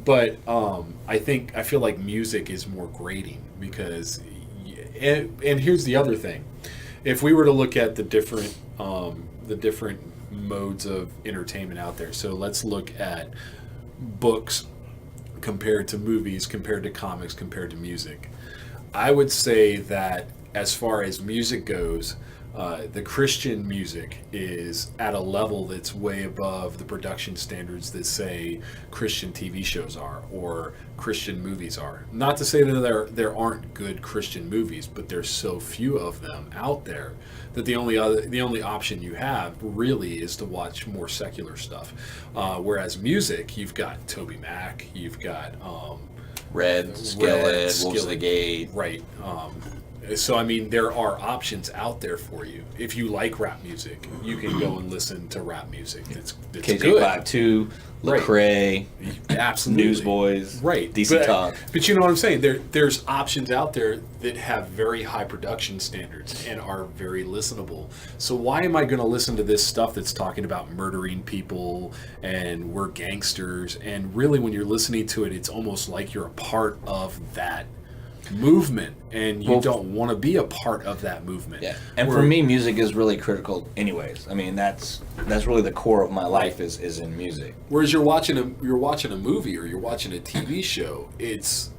But I feel like music is more grating because, and here's the other thing: if we were to look at the different modes of entertainment out there, so let's look at books compared to movies, compared to comics, compared to music. I would say that as far as music goes, the Christian music is at a level that's way above the production standards that, say, Christian TV shows are or Christian movies are. Not to say that there aren't good Christian movies, but there's so few of them out there that the only option you have really is to watch more secular stuff. Whereas music, you've got Toby Mac, you've got Red, Skillet, Wolves of the Gate. Right. So, I mean, there are options out there for you. If you like rap music, you can go and listen to rap music. It's KJ52, Lecrae, absolutely. Newsboys, right. DC Talk. But you know what I'm saying? There's options out there that have very high production standards and are very listenable. So why am I going to listen to this stuff that's talking about murdering people and we're gangsters? And really, when you're listening to it, it's almost like you're a part of that movement, and you don't want to be a part of that movement. Yeah, and for me, music is really critical, anyways. I mean, that's really the core of my life is in music. Whereas you're watching a movie or you're watching a TV show, it's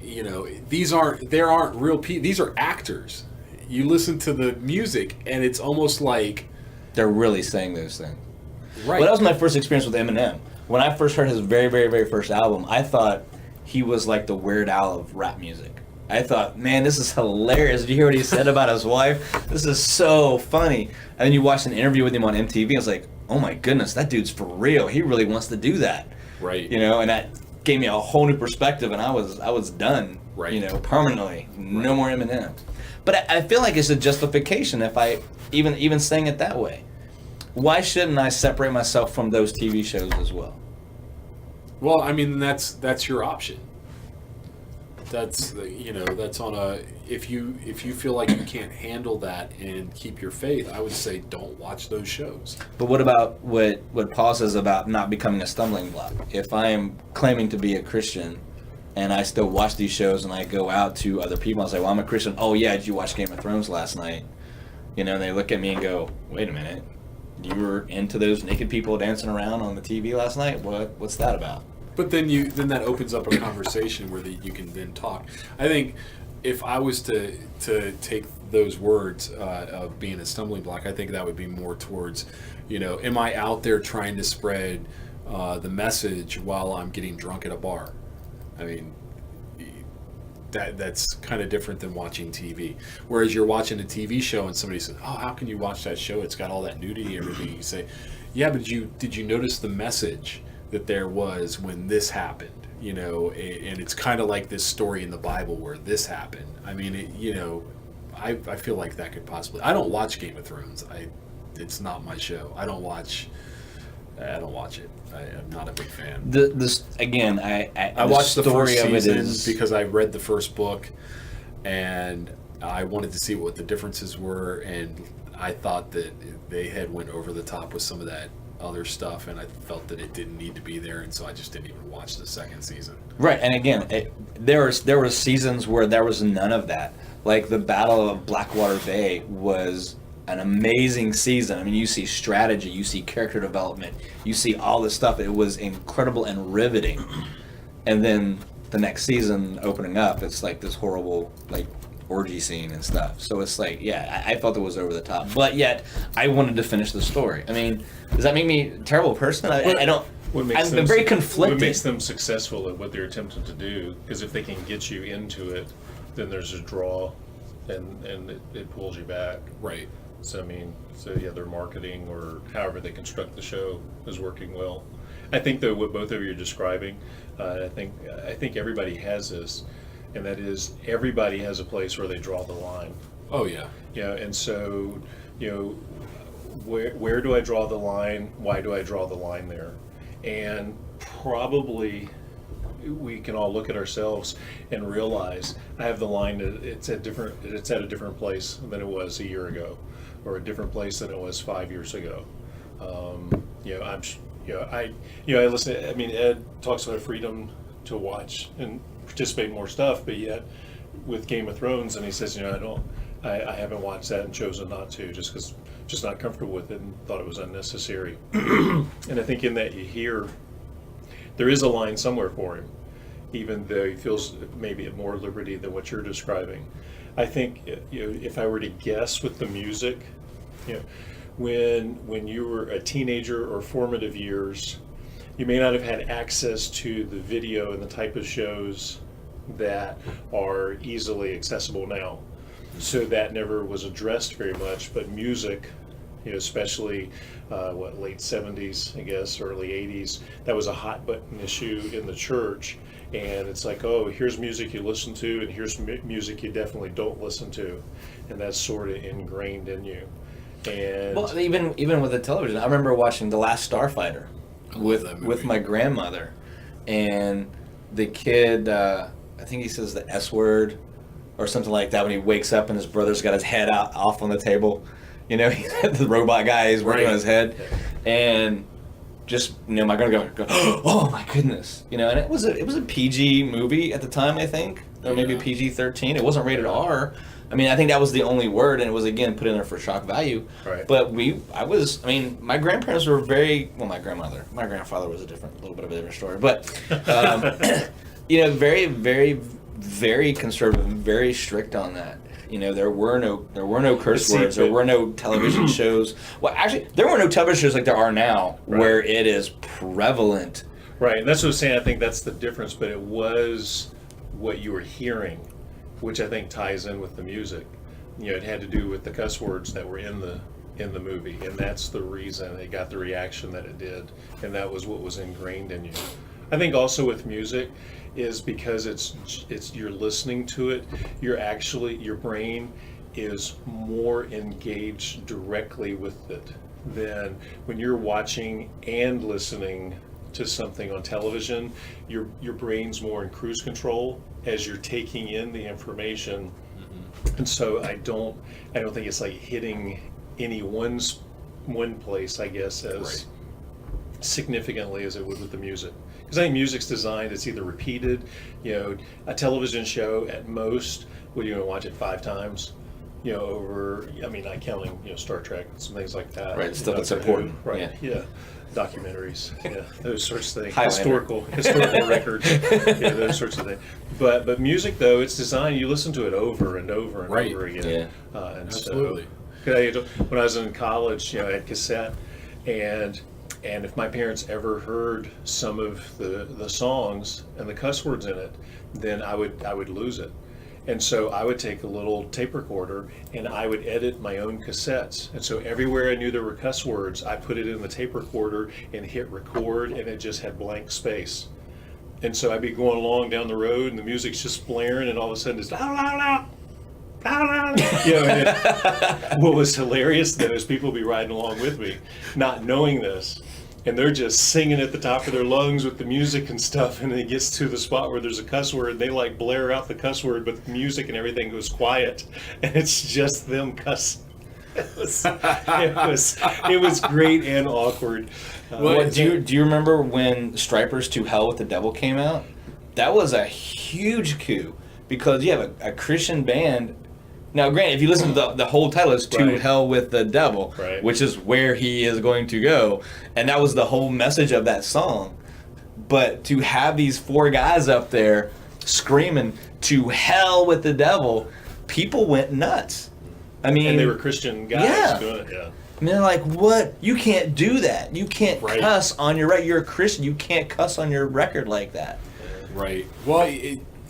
these aren't real people. These are actors. You listen to the music, and it's almost like they're really saying those things. Right. Well, that was my first experience with Eminem. When I first heard his very, very, very first album, I thought he was like the Weird Al of rap music. I thought, man, this is hilarious. Did you hear what he said about his wife? This is so funny. And then you watched an interview with him on MTV, and it's like, oh my goodness, that dude's for real. He really wants to do that. Right. And that gave me a whole new perspective, and I was done. Right. Permanently. Right. No more Eminem. But I feel like it's a justification if I even saying it that way. Why shouldn't I separate myself from those TV shows as well? Well, I mean, that's your option. That's that's on a if you feel like you can't handle that and keep your faith, I would say don't watch those shows. But what about what Paul says about not becoming a stumbling block? If I am claiming to be a Christian and I still watch these shows and I go out to other people and say, well, I'm a Christian. Oh yeah, did you watch Game of Thrones last night? And they look at me and go, wait a minute. You were into those naked people dancing around on the TV last night? What's that about? But then that opens up a conversation where you can then talk. I think if I was to take those words of being a stumbling block, I think that would be more towards, am I out there trying to spread the message while I'm getting drunk at a bar? I mean, that's kind of different than watching TV. Whereas you're watching a TV show and somebody says, "Oh, how can you watch that show? It's got all that nudity and everything." You say, "Yeah, but did you notice the message that there was when this happened?" And it's kind of like this story in the Bible where this happened. I mean, I feel like that could possibly. I don't watch Game of Thrones. It's not my show. I don't watch it. I'm not a big fan. This again, I watched the story first of it season is because I read the first book, and I wanted to see what the differences were, and I thought that they had went over the top with some of that other stuff, and I felt that it didn't need to be there, and so I just didn't even watch the second season. Right, and again, there were seasons where there was none of that. Like the Battle of Blackwater Bay was an amazing season. I mean, you see strategy, you see character development, you see all this stuff. It was incredible and riveting. And then the next season opening up, it's like this horrible orgy scene and stuff. So it's like, yeah, I felt it was over the top. But yet, I wanted to finish the story. I mean, does that make me a terrible person? I don't. I've been very conflicted. What makes them successful at what they're attempting to do? Because if they can get you into it, then there's a draw, and it pulls you back. Right. So I mean, yeah, their marketing or however they construct the show is working well. I think though what both of you are describing, I think everybody has this, and that is everybody has a place where they draw the line. Oh yeah. And so, where do I draw the line? Why do I draw the line there? And probably we can all look at ourselves and realize I have the line that it's at a different place than it was a year ago, or a different place than it was 5 years ago. I listen. I mean, Ed talks about freedom to watch and participate in more stuff, but yet with Game of Thrones, and he says, I haven't watched that and chosen not to, just because just not comfortable with it and thought it was unnecessary. And I think in that you hear there is a line somewhere for him, even though he feels maybe at more liberty than what you're describing. I think if I were to guess with the music, when you were a teenager or formative years, you may not have had access to the video and the type of shows that are easily accessible now. So that never was addressed very much, but music, especially late 70s, I guess, early 80s, that was a hot button issue in the church. And it's like, oh, here's music you listen to, and here's music you definitely don't listen to. And that's sort of ingrained in you. And well, even with the television, I remember watching The Last Starfighter with my grandmother, and the kid, I think he says the S word or something like that when he wakes up and his brother's got his head out off on the table. The robot guy is working on his head, and just my grandma go, oh my goodness, and it was a PG movie at the time, I think, or maybe PG-13. It wasn't rated R. I mean, I think that was the only word, and it was, again, put in there for shock value. Right. But my grandparents were my grandfather was a little bit of a different story. But, very, very, very conservative and very strict on that. There were no curse words. There were no television shows. Well, actually, there were no television shows like there are now, where it is prevalent. Right, and that's what I'm saying. I think that's the difference, but it was what you were hearing, which I think ties in with the music. It had to do with the cuss words that were in the movie, and that's the reason it got the reaction that it did, and that was what was ingrained in you. I think also with music is because it's you're listening to it, your brain is more engaged directly with it than when you're watching and listening to something on television. Your brain's more in cruise control as you're taking in the information. And so I don't think it's like hitting any one place, I guess, as significantly as it would with the music. Because I think music's designed, it's either repeated, a television show at most, would you watch it 5 times, over, not counting, Star Trek and some things like that. Right, stuff that's important. Right, yeah. Documentaries, those sorts of things. Highlander. Historical records, those sorts of things. But music, though, it's designed, you listen to it over and over and over again. Yeah. And Absolutely. So, when I was in college, I had cassette, and if my parents ever heard some of the songs and the cuss words in it, then I would lose it. And so I would take a little tape recorder and I would edit my own cassettes. And so everywhere I knew there were cuss words, I put it in the tape recorder and hit record, and it just had blank space. And so I'd be going along down the road and the music's just blaring, and all of a sudden it's loud, loud, loud. What was hilarious though is people would be riding along with me, not knowing this, and they're just singing at the top of their lungs with the music and stuff, and it gets to the spot where there's a cuss word, and they like blare out the cuss word, but the music and everything goes quiet, and it's just them cussing. It was great and awkward. Do you remember when Stripers to Hell with the Devil came out? That was a huge coup, because you have a Christian band. Now, granted, if you listen to the whole title, is To Hell with the Devil, which is where he is going to go. And that was the whole message of that song. But to have these 4 guys up there screaming, To Hell with the Devil, people went nuts. I mean, and they were Christian guys doing it, I mean, they're like, what? You can't do that. You can't cuss on your record. You're a Christian. You can't cuss on your record like that. Right. Well,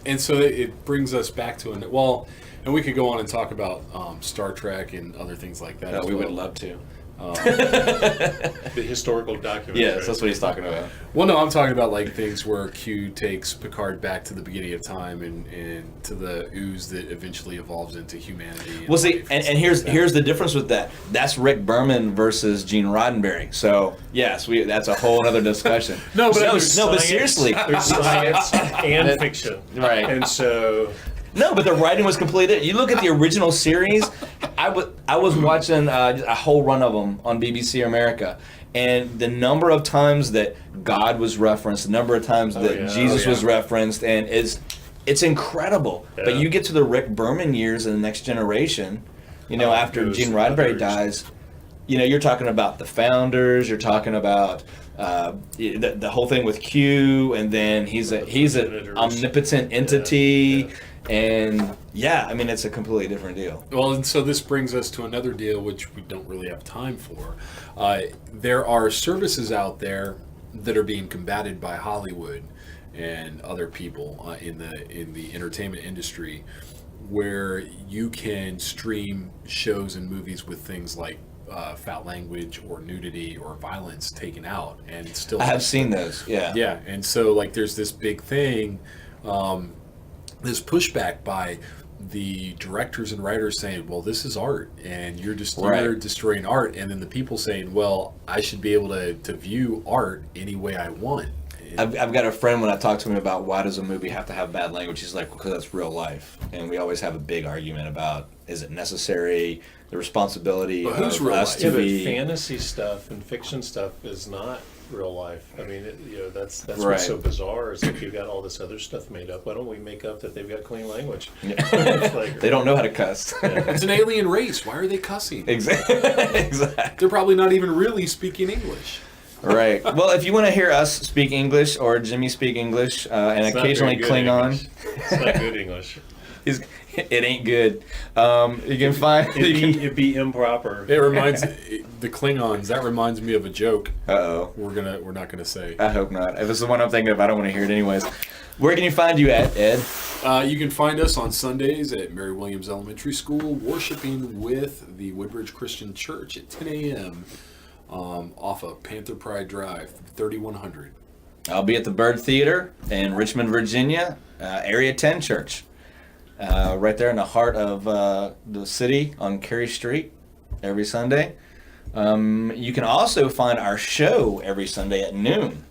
And so it brings us back to well, and we could go on and talk about Star Trek and other things like that. We would love to. The historical document. Yes, that's what he's talking about. Well, no, I'm talking about like things where Q takes Picard back to the beginning of time and to the ooze that eventually evolves into humanity. Well, see, and here's the difference with that. That's Rick Berman versus Gene Roddenberry. So yes, that's a whole other discussion. No, but but Science- seriously, There's science and fiction. Right. And so no, but the writing was completely. You look at the original series. I was watching a whole run of them on BBC America, and the number of times that God was referenced, the number of times that Jesus was referenced, and it's incredible. Yeah. But you get to the Rick Berman years in the Next Generation, after those Gene Roddenberry others. dies, you're talking about the founders, you're talking about the whole thing with Q, and then he's an progenitors. omnipotent entity. Yeah. And it's a completely different deal. Well, and so this brings us to another deal, which we don't really have time for. There are services out there that are being combated by Hollywood and other people in the entertainment industry, where you can stream shows and movies with things like foul language or nudity or violence taken out, and still I have seen those. Yeah. Yeah, and so like there's this big thing. This pushback by the directors and writers saying, well, this is art and you're destroying art, and then the people saying, well, I should be able to view art any way I want. I've got a friend, when I talk to him about why does a movie have to have bad language, he's like, because that's real life. And we always have a big argument about, is it necessary, the responsibility But who's of real us life? to but be... fantasy stuff and fiction stuff is not real life. I mean, that's Right. what's so bizarre. Is like you've got all this other stuff made up. Why don't we make up that they've got clean language? They don't know how to cuss. It's an alien race. Why are they cussing? Exactly. They're probably not even really speaking English. Right. Well, if you want to hear us speak English or Jimmy speak English and It's not occasionally very good Klingon, English. It's not good English. it ain't good. You can find. It'd be improper. It reminds the Klingons. That reminds me of a joke. Uh-oh. We're not gonna say. I hope not. If it's the one I'm thinking of, I don't want to hear it anyways. Where can you find you at, Ed? You can find us on Sundays at Mary Williams Elementary School, worshiping with the Woodbridge Christian Church at 10 a.m. Off of Panther Pride Drive, 3100. I'll be at the Bird Theater in Richmond, Virginia, Area 10 Church. Right there in the heart of the city on Cary Street every Sunday. You can also find our show every Sunday at noon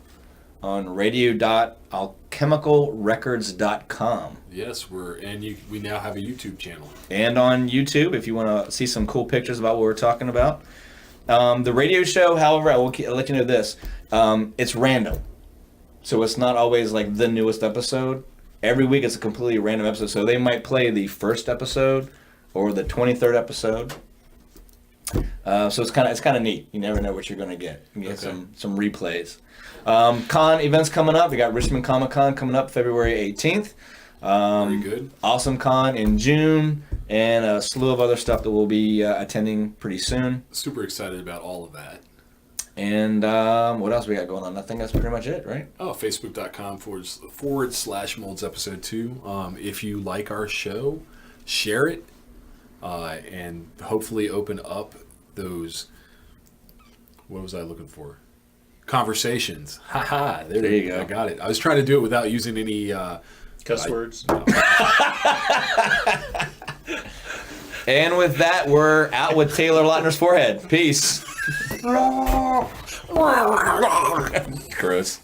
on radio.alchemicalrecords.com. Yes, we now have a YouTube channel. And on YouTube, if you want to see some cool pictures about what we're talking about. The radio show, however, I'll let you know this. It's random. So it's not always like the newest episode. Every week it's a completely random episode. So they might play the first episode or the 23rd episode. So it's kind of neat. You never know what you're going to get. You get some replays. Con events coming up. We got Richmond Comic Con coming up February 18th. Very good. Awesome Con in June, and a slew of other stuff that we'll be attending pretty soon. Super excited about all of that. And what else we got going on? I think that's pretty much it, right? Oh, Facebook.com/MOLDS episode 2. If you like our show, share it, and hopefully open up those, what was I looking for? Conversations. Haha, there you go. I got it. I was trying to do it without using any... Cuss words. No. And with that, we're out with Taylor Lautner's forehead. Peace. Gross.